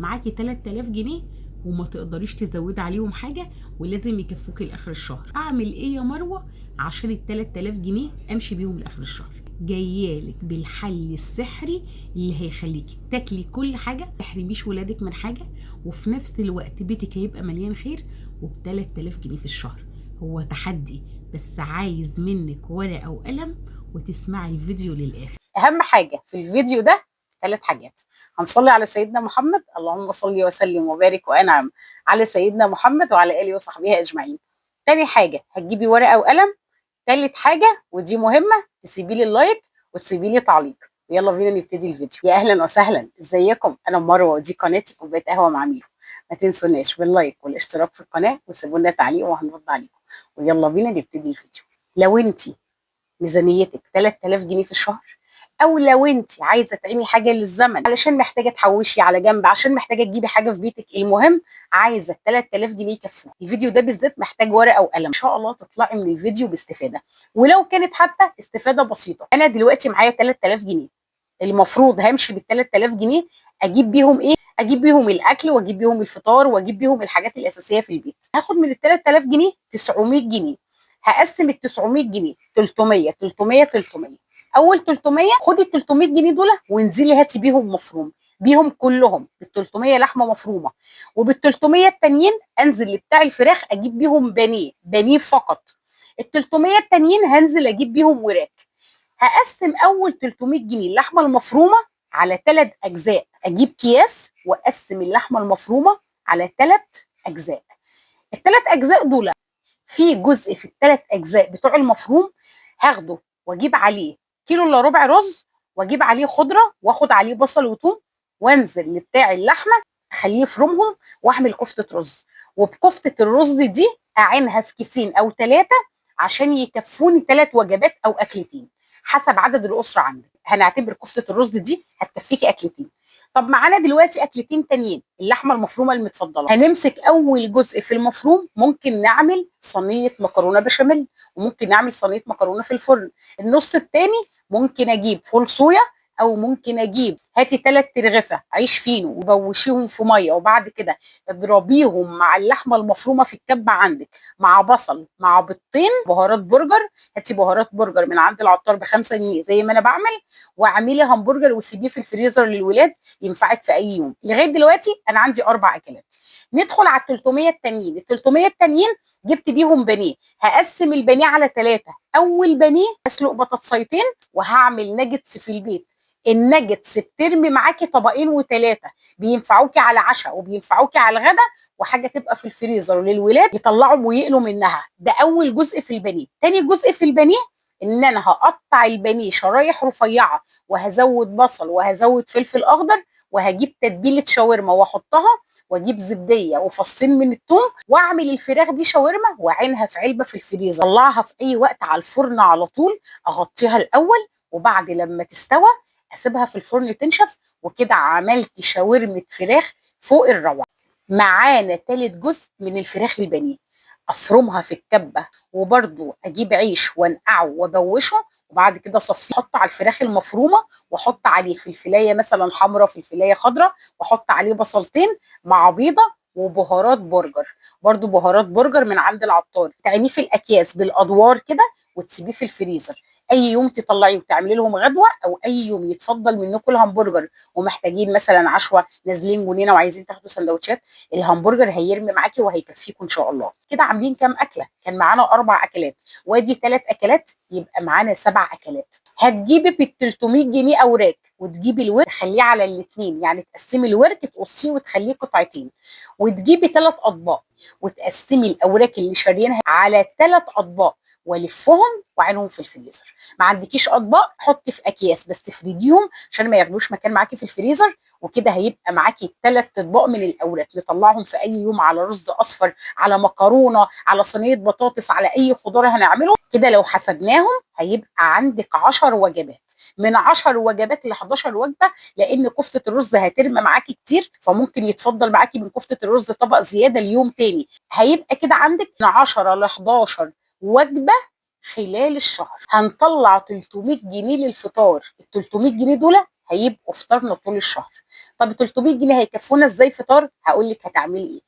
معاكي 3000 جنيه وما تقدريش تزودي عليهم حاجه ولازم يكفوكي لاخر الشهر. اعمل ايه يا مروه عشان ال 3000 جنيه امشي بيهم لاخر الشهر؟ جايالك بالحل السحري اللي هيخليكي تاكلي كل حاجه، ما تحرميش ولادك من حاجه، وفي نفس الوقت بيتك هيبقى مليان خير، وب 3000 جنيه في الشهر. هو تحدي، بس عايز منك ورقه وقلم وتسمعي الفيديو للاخر. اهم حاجه في الفيديو ده 3 حاجات. هنصلي على سيدنا محمد، اللهم صل وسلم وبارك وانعم على سيدنا محمد وعلى اله وصحبه اجمعين. تاني حاجه هتجيبي ورقه وقلم. تالت حاجه ودي مهمه، تسيبي لي اللايك وتسيبي لي تعليق. يلا بينا نبتدي الفيديو. يا اهلا وسهلا، ازيكم؟ انا مروه ودي قناتي كوبايه قهوه مع ميرو. ما تنسوناش باللايك والاشتراك في القناه وسيبوا لنا تعليق وهنرد عليكم. ويلا بينا نبتدي الفيديو. لو انت ميزانيتك 3000 جنيه في الشهر، او لو انت عايزه تعيني حاجه للزمن علشان محتاجه تحوشي على جنب، عشان محتاجه تجيبي حاجه في بيتك، المهم عايزه 3000 جنيه يكفوك. الفيديو ده بالذات محتاج ورقه وقلم، ان شاء الله تطلعي من الفيديو باستفاده، ولو كانت حتى استفاده بسيطه. انا دلوقتي معايا 3000 جنيه، المفروض همشي بال 3000 جنيه اجيب بيهم ايه؟ اجيب بيهم الاكل واجيب بيهم الفطار واجيب بيهم الحاجات الاساسيه في البيت. هاخد من ال 3000 جنيه 900 جنيه، هقسم ال 900 جنيه 300 300 300. اول 300 خدي ال 300 جنيه دول وانزلي هاتي بيهم مفروم، بيهم كلهم بال 300 لحمه مفرومه، وبال 300 التانيين انزل بتاع الفراخ اجيب بيهم بانيه، بانيه فقط. ال 300 التانيين هنزل اجيب بيهم وراك. هقسم اول 300 جنيه اللحمه المفرومه على 3 اجزاء، اجيب اكياس واقسم اللحمه المفرومه على 3 اجزاء. ال3 اجزاء دول في جزء في ال3 اجزاء بتوع المفروم هاخده واجيب عليه كيلو الا ربع رز، واجيب عليه خضره واخد عليه بصل وثوم، وانزل لبتاع اللحمه اخليه يفرمهم واعمل كفته رز. وبكفته الرز دي اعينها في كيسين او 3 عشان يكفوني 3 وجبات او اكلتين حسب عدد الاسره عندك. هنعتبر كفته الرز دي هتكفيكي اكلتين. طب معانا دلوقتي اكلتين تانيين، اللحمه المفرومه المتفضله. هنمسك اول جزء في المفروم، ممكن نعمل صينيه مكرونه بشاميل، وممكن نعمل صينيه مكرونه في الفرن. النص التاني ممكن اجيب فول صويا، او ممكن اجيب هاتي 3 رغفه عيش فينو وبوشيهم في ميه، وبعد كده اضربيهم مع اللحمه المفرومه في الكبه عندك مع بصل مع بيضتين. بهارات برجر، هاتي بهارات برجر من عند العطار ب5 جنيه زي ما انا بعمل، واعملي همبرجر وسيبيه في الفريزر للولاد ينفعك في اي يوم. لغايه دلوقتي انا عندي 4 اكلات. ندخل على ال 300 التانيين. ال 300 التانيين جبت بيهم بانيه، هقسم البانيه على 3. اول بانيه هسلق بطاطسيتين وهعمل ناجتس في البيت. الناجتس بترمي معاكي طبقين و3، بينفعوكي على عشاء وبينفعوكي على الغدا، وحاجه تبقى في الفريزر للولاد يطلعوا ويقلوا منها. ده اول جزء في البانيه. تاني جزء في البانيه ان انا هقطع البانيه شرايح رفيعه، وهزود بصل وهزود فلفل اخضر، وهجيب تتبيله شاورما واحطها، واجيب زبديه وفصين من الثوم، واعمل الفراخ دي شاورما واعينها في علبه في الفريزر، اطلعها في اي وقت على الفرن على طول. اغطيها الاول، وبعد لما تستوى اسيبها في الفرن تنشف، وكده عملت شاورمه فراخ فوق الروعه. معانا تالت جزء من الفراخ البانيه، افرمها في الكبه، وبرده اجيب عيش وانقعه وابوشه، وبعد كده اصفيه احط على الفراخ المفرومه، واحط عليه فلفلايه مثلا حمراء فلفلايه خضراء، واحط عليه بصلتين مع بيضه وبهارات برجر، برضو بهارات برجر من عند العطار. تعينيه في الاكياس بالادوار كده وتسيبيه في الفريزر. اي يوم تطلعيه وتعملي لهم غدوه، او اي يوم يتفضل منكم الهمبرجر ومحتاجين مثلا عشوه نازلين جنينه وعايزين تاخدوا سندوتشات، الهمبرجر هيرمي معاكي وهيكفيكم ان شاء الله. كده عاملين كام اكله؟ كان معانا 4 اكلات، وادي 3 اكلات، يبقى معانا 7 اكلات. هتجيبي ب 300 جنيه اوراق، وتجيبي الورك تخليه على الاثنين، يعني تقسمي الورك تقصيه وتخليه قطعتين، وتجيبي 3 اطباق وتقسمي الاوراق اللي شاريينها على 3 اطباق، والفهم وعينهم في الفريزر. ما عندكيش اطباق حطي في اكياس بس تفرديهم عشان ما ياخدوش مكان معاكي في الفريزر، وكده هيبقى معاكي 3 اطباق من الاوراق نطلعهم في اي يوم على رز اصفر، على مكرونه، على صينيه بطاطس، على اي خضار هنعمله. كده لو حسبناهم هيبقى عندك 10 وجبات، من 10 وجبات ل 11 وجبه، لان كفته الرز هترمى معاكي كتير، فممكن يتفضل معاكي من كفته الرز طبق زياده ليوم تاني. هيبقى كده عندك من 10 ل 11 وجبه خلال الشهر. هنطلع 300 جنيه للفطار. ال 300 جنيه دول هيبقوا فطارنا طول الشهر. طب 300 جنيه هيكفونا ازاي فطار؟ هقول لك هتعملي ايه.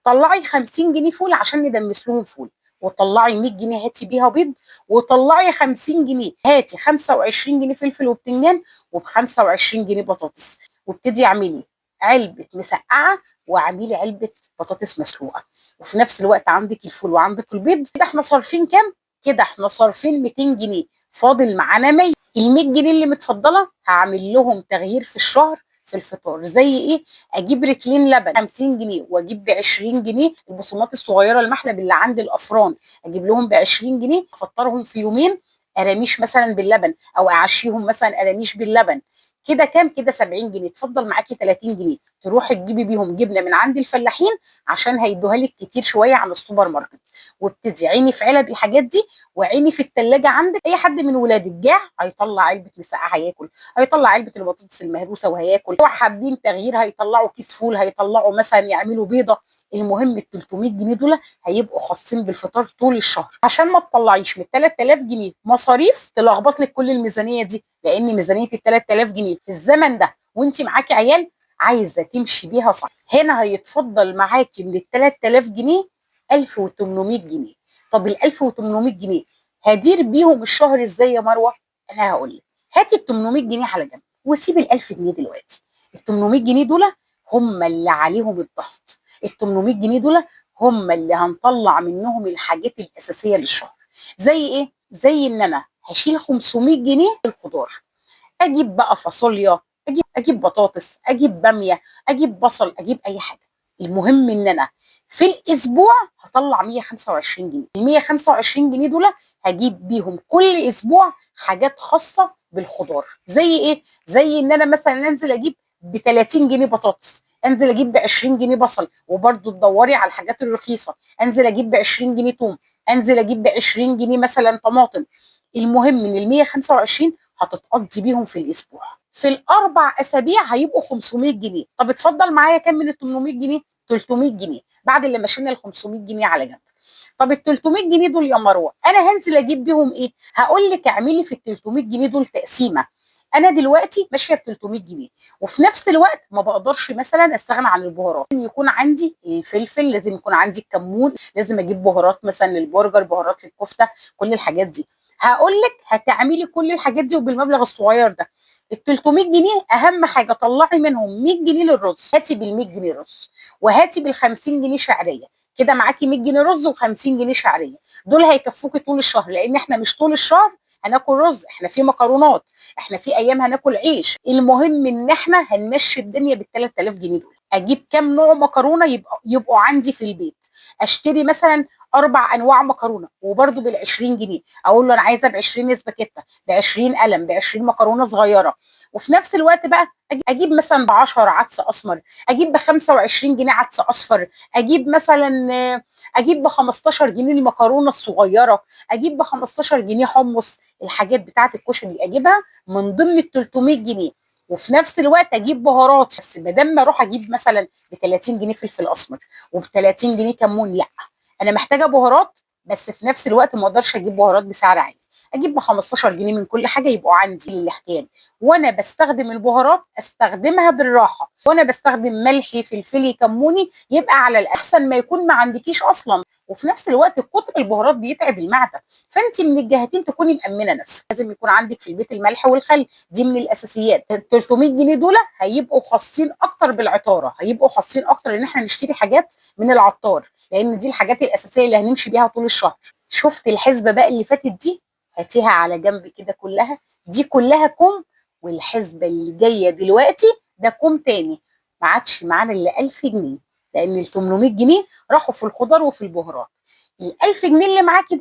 طلعي 50 جنيه فول عشان ندمس لهم فول، وطلعي 100 جنيه هاتي بيها بيض، وطلعي 50 جنيه هاتي 25 جنيه فلفل وبتنجان، وب 25 جنيه بطاطس، وابتدي اعملي علبه مسقعه واعملي علبه بطاطس مسلوقه، وفي نفس الوقت عندك الفول وعندك البيض. كده احنا صارفين كام؟ كده احنا صارفين 200 جنيه، فاضل معانا 100. ال 100 جنيه اللي متفضله هعمل لهم تغيير في الشهر في الفطار. زي ايه؟ اجيب رتلين لبن 50 جنيه، واجيب ب 20 جنيه البصمات الصغيره المحلب اللي عند الافران، اجيب لهم ب 20 جنيه، افطرهم في يومين قراميش مثلا باللبن، او اعشيهم مثلا قراميش باللبن. كده كام؟ كده 70 جنيه. اتفضل معاكي 30 جنيه، تروحي تجيبي بيهم جبنه من عند الفلاحين عشان هيدوها لك كتير شويه عن السوبر ماركت. وابتدي عيني في علب الحاجات دي، وعيني في الثلاجه عندك. اي حد من ولادك جاع هيطلع علبه مسقعه هياكل، هيطلع علبه البطاطس المهروسه وهياكل. لو حابين تغيير هيطلعوا كيس فول، هيطلعوا مثلا يعملوا بيضه. المهم ال 300 جنيه دول هيبقوا خاصين بالفطار طول الشهر، عشان ما تطلعيش من 3000 جنيه مصاريف تلخبط لك كل الميزانيه دي. لان ميزانيه ال 3000 جنيه في الزمن ده وانت معاكي عيال عايزه تمشي بيها صح، هنا هيتفضل معاكي من ال 3000 جنيه 1800 جنيه. طب ال 1800 جنيه هدير بيهم الشهر ازاي يا مروه؟ انا هقول لك. هاتي ال 800 جنيه على جنب، وسيب ال 1000 جنيه دلوقتي. ال 800 جنيه دول هم اللي عليهم الضغط. ال 800 جنيه دول هم اللي هنطلع منهم الحاجات الاساسيه للشهر. زي ايه؟ زي ان انا هشيل 500 جنيه الخضار، اجيب بقى فاصوليا، اجيب بطاطس، اجيب باميه، اجيب بصل، اجيب اي حاجه. المهم ان انا في الاسبوع هطلع 125 جنيه. ال 125 جنيه دول هجيب بيهم كل اسبوع حاجات خاصه بالخضار. زي ايه؟ زي ان انا مثلا انزل اجيب ب 30 جنيه بطاطس، انزل اجيب ب 20 جنيه بصل، وبرده تدوري على الحاجات الرخيصه. انزل اجيب ب 20 جنيه توم، انزل اجيب ب 20 جنيه مثلا طماطم. المهم ان ال 125 هتتقضي بيهم في الاسبوع. في الاربع اسابيع هيبقوا 500 جنيه. طب اتفضل معايا كام من ال 800 جنيه؟ 300 جنيه، بعد اللي مشينا ال 500 جنيه على جنب. طب ال 300 جنيه دول يا مروه انا هنزل اجيب بيهم ايه؟ هقول لك اعملي في ال 300 جنيه دول تقسيمه. انا دلوقتي ماشيه ب 300 جنيه، وفي نفس الوقت ما بقدرش مثلا استغنى عن البهارات. لازم يكون عندي الفلفل، لازم يكون عندي الكمون، لازم اجيب بهارات مثلا للبرجر، بهارات للكفته، كل الحاجات دي. هقول لك هتعملي كل الحاجات دي وبالمبلغ الصغير ده. ال 300 جنيه اهم حاجه طلعي منهم 100 جنيه للرز. هاتي بال 100 جنيه رز، وهاتي بال 50 جنيه شعريه. كده معاكي 100 جنيه رز و50 جنيه شعريه. دول هيكفوكي طول الشهر، لان احنا مش طول الشهر هناكل رز، احنا في مكرونات، احنا في ايام هناكل عيش. المهم ان احنا هنمشي الدنيا بال 3000 جنيه دول. اجيب كام نوع مكرونه يبقوا عندي في البيت. اشتري مثلا 4 انواع مكرونه، وبرده بال 20 جنيه. اقول له انا عايزه ب 20 اسباجيتا، ب 20 قلم، ب 20 مكرونه صغيره. وفي نفس الوقت بقى اجيب مثلا ب 10 عدس اسمر، اجيب ب 25 جنيه عدس اصفر، اجيب مثلا اجيب ب 15 جنيه المكرونه الصغيره، اجيب ب 15 جنيه حمص. الحاجات بتاعه الكشري اجيبها من ضمن ال 300 جنيه. وفي نفس الوقت اجيب بهارات، بس بدل ما اروح اجيب مثلا ب 30 جنيه فلفل اسمر وب 30 جنيه كمون، لا، انا محتاجه بهارات، بس في نفس الوقت ما اقدرش اجيب بهارات بسعر عالي. اجيب ب 15 جنيه من كل حاجه يبقوا عندي للاحتياج. وانا بستخدم البهارات استخدمها بالراحه، وانا بستخدم ملحي فلفلي كموني يبقى على الاحسن ما يكون ما عندكيش اصلا. وفي نفس الوقت كتر البهارات بيتعب المعده، فانت من الجهتين تكوني مامنه نفسك. لازم يكون عندك في البيت الملح والخل، دي من الاساسيات. ال 300 جنيه دول هيبقوا خاصين اكتر بالعطاره، هيبقوا خاصين اكتر ان احنا نشتري حاجات من العطار، لان دي الحاجات الاساسيه اللي هنمشي بيها طول الشهر. شفت الحسبه بقى اللي فاتت دي؟ هاتيها على جنب كده كلها، دي كلها كوم. والحسبه اللي جايه دلوقتي ده كوم تاني. ما عادش معانا الا 1000 جنيه، لان ال 800 جنيه راحوا في الخضار وفي البهارات. ال 1000 جنيه اللي معاكي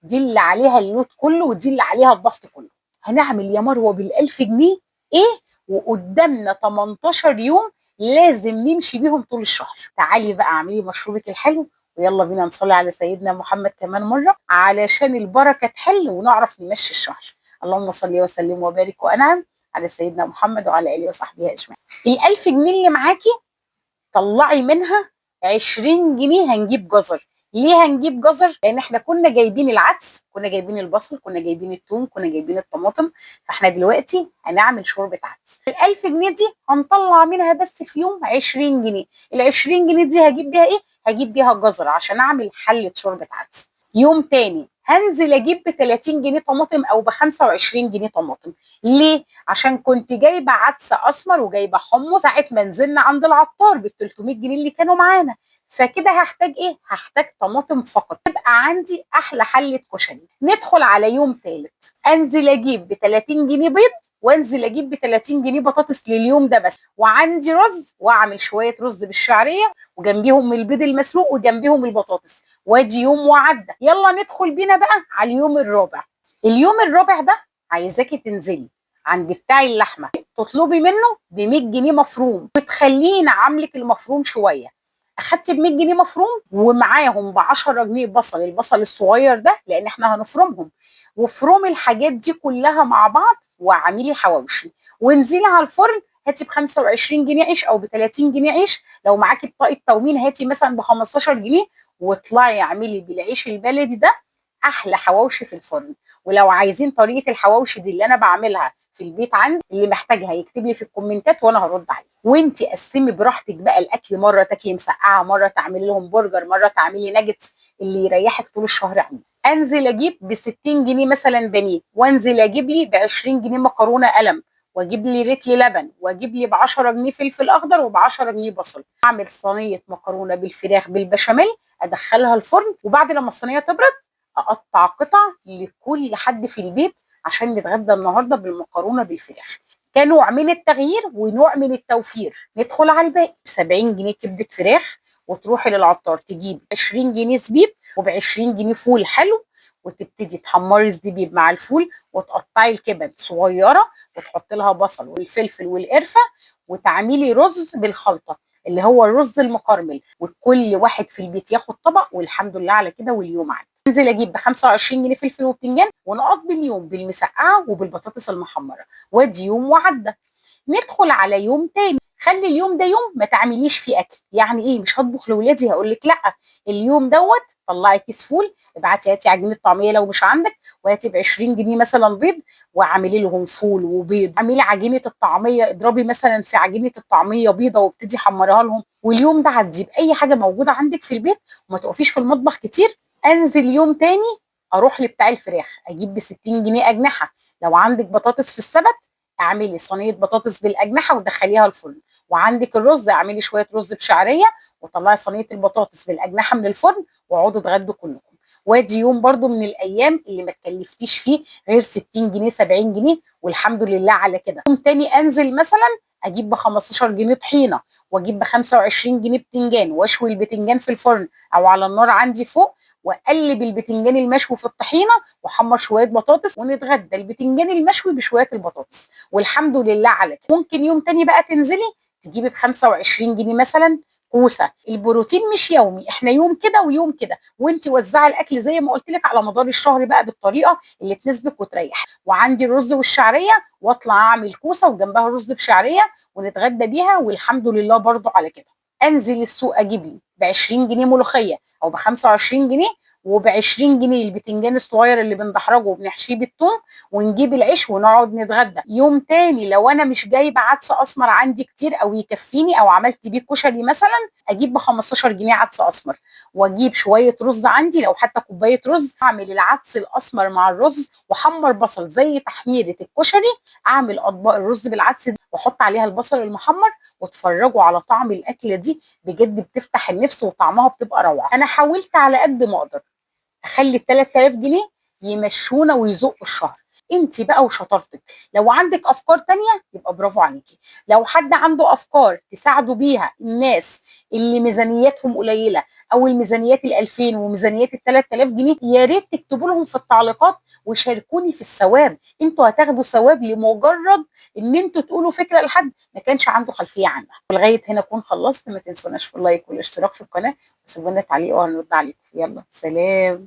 دي اللي عليها اللود كله، ودي اللي عليها الضغط كله. هنعمل يا مروه بال 1000 جنيه ايه؟ وقدامنا 18 يوم لازم نمشي بيهم طول الشهر. تعالي بقى اعملي مشروبك الحلو، ويلا بينا نصلي على سيدنا محمد كمان مرة علشان البركة تحل ونعرف نمشي الشهر. اللهم صل وسلم وبارك وأنعم على سيدنا محمد وعلى آله وصحبه أجمعين. ال1000 جنيه اللي معاكي طلعي منها 20 جنيه هنجيب جزر. ليه هنجيب جزر؟ لان احنا كنا جايبين العدس، كنا جايبين البصل، كنا جايبين الثوم، كنا جايبين الطماطم. فاحنا دلوقتي هنعمل شوربه عدس. ال1000 جنيه دي هنطلع منها بس في يوم 20 جنيه. ال20 جنيه دي هجيب بيها ايه؟ هجيب بيها جزر عشان اعمل حله شوربه عدس. يوم تاني هنزل اجيب ب 30 جنيه طماطم او ب 25 جنيه طماطم. ليه؟ عشان كنت جايبه عدس اسمر وجايبه حمص ساعه ما نزلنا عند العطار بال 300 جنيه اللي كانوا معانا. فكده هحتاج ايه؟ هحتاج طماطم فقط. تبقى عندي احلى حله كشري. ندخل على يوم ثالث، انزل اجيب ب 30 جنيه بيض وانزل اجيب ب 30 جنيه بطاطس لليوم ده بس، وعندي رز واعمل شويه رز بالشعريه وجنبيهم البيض المسلوق وجنبيهم البطاطس. وادي يوم وعدى. يلا ندخل بينا بقى على اليوم الرابع. اليوم الرابع ده عايزاكي تنزلي عند بتاع اللحمه تطلبي منه ب 100 جنيه مفروم وتخليني عاملك المفروم شويه. اخدت ب 100 جنيه مفروم ومعاهم ب 10 جنيه بصل، البصل الصغير ده لان احنا هنفرمهم. وفروم الحاجات دي كلها مع بعض واعملي حواوشي وانزلي على الفرن. هاتي ب 25 جنيه عيش او ب 30 جنيه عيش، لو معاكي بطاقه تومين هاتي مثلا ب 15 جنيه، واطلعي اعملي بالعيش البلدي ده احلى حواوشي في الفرن. ولو عايزين طريقه الحواوشي دي اللي انا بعملها في البيت عندي، اللي محتاجها يكتب لي في الكومنتات وانا هرد عليه. وانتي قسمي براحتك بقى الاكل، مره تاكلي مسقعه، مره تعملي لهم برجر، مره تعملي ناجتس، اللي يريحك طول الشهر عندي. انزل اجيب ب 60 جنيه مثلا بانيه، وانزل اجيب لي ب 20 جنيه مكرونه قلم، واجيب لي رتل لبن، واجيب لي ب 10 جنيه فلفل اخضر وب 10 جنيه بصل. اعمل صينيه مكرونه بالفراخ بالبشاميل، ادخلها الفرن، وبعد لما الصينيه تبرد اقطع قطع لكل حد في البيت عشان نتغدى النهارده بالمكرونه بالفراخ. كنوع من التغيير ونوع من التوفير. ندخل على الباقي. ب 70 جنيه كبده فراخ، وتروحي للعطار تجيب 20 جنيه زبيب وب 20 جنيه فول حلو، وتبتدي تحمري الزبيب مع الفول وتقطعي الكبد صغيره وتحط لها بصل والفلفل والقرفه، وتعملي رز بالخلطه اللي هو الرز المكرمل، وكل واحد في البيت ياخد طبق، والحمد لله على كده واليوم عدى. انزل اجيب ب 25 جنيه فلفل وبتنجان ونقضي اليوم بالمسقعه وبالبطاطس المحمره. وادي يوم وعدى. ندخل على يوم تاني. خلي اليوم ده يوم ما تعمليش فيه اكل. يعني ايه؟ مش هطبخ لاولادي؟ هقول لك لا. اليوم دوت طلعي كيس فول، ابعتي هاتي عجينه طعميه لو مش عندك، وهاتي ب 20 جنيه مثلا بيض واعملي لهم فول وبيض. اعملي عجينه الطعميه، اضربي مثلا في عجينه الطعميه بيضه وابتدي حمرها لهم. واليوم ده عدي باي حاجه موجوده عندك في البيت وما تقفيش في المطبخ كتير. انزل يوم تاني اروح لبتاع الفراخ اجيب ب 60 جنيه اجنحه. لو عندك بطاطس في السبت اعملي صينيه بطاطس بالاجنحه ودخليها الفرن. وعندك الرز اعملي شويه رز بشعريه وطلعي صينيه البطاطس بالاجنحه من الفرن واقعدوا اتغدوا كلكم. وادي يوم برضو من الايام اللي ما تكلفتيش فيه غير 60 جنيه 70 جنيه، والحمد لله على كده. يوم تاني انزل مثلا اجيب ب 15 جنيه طحينه، واجيب ب 25 جنيه بتنجان، واشوي البتنجان في الفرن او على النار عندي فوق، واقلب البتنجان المشوي في الطحينه واحمر شويه بطاطس، ونتغدى البتنجان المشوي بشويه البطاطس، والحمد لله على كده. ممكن يوم تاني بقى تنزلي تجيبي ب 25 جنيه مثلا كوسه. البروتين مش يومي، احنا يوم كده ويوم كده، وانت وزعي الاكل زي ما قلت لك على مدار الشهر بقى بالطريقه اللي تناسبك وتريح. وعندي الرز والشعريه واطلع اعمل كوسه وجنبها رز بشعريه ونتغدى بيها، والحمد لله برضو على كده. انزل السوق اجيب لي ب 20 جنيه ملوخيه او ب 25 جنيه، وب 20 جنيه البتنجان الصغير اللي بندحرجه وبنحشيه بالثوم، ونجيب العيش ونقعد نتغدى. يوم تاني لو انا مش جايبه عدس اسمر عندي كتير او يكفيني او عملت بيه كشري مثلا، اجيب ب 15 جنيه عدس اسمر، واجيب شويه رز عندي لو حتى كوبايه رز، اعمل العدس الاسمر مع الرز واحمر بصل زي تحميره الكشري. اعمل اطباق الرز بالعدس دي واحط عليها البصل المحمر، واتفرجوا على طعم الاكله دي بجد بتفتح النفس وطعمها بتبقى روعه. انا حاولت على قد ما اقدر اخلي ال 3000 جنيه يمشونا ويزقوا الشهر. انت بقى وشطارتك. لو عندك افكار تانية يبقى برافو عليكي. لو حد عنده افكار تساعدوا بيها الناس اللي ميزانياتهم قليله، او الميزانيات ال 2000 وميزانيات ال 3000 جنيه، يا ريت تكتبوا لهم في التعليقات وشاركوني في الثواب. انتوا هتاخدوا ثواب لمجرد ان انتوا تقولوا فكره لحد ما كانش عنده خلفيه عنها. ولغايه هنا اكون خلصت. ما تنسوناش في اللايك والاشتراك في القناه، وسيبوا لنا تعليق وهنرد عليكم. يلا سلام.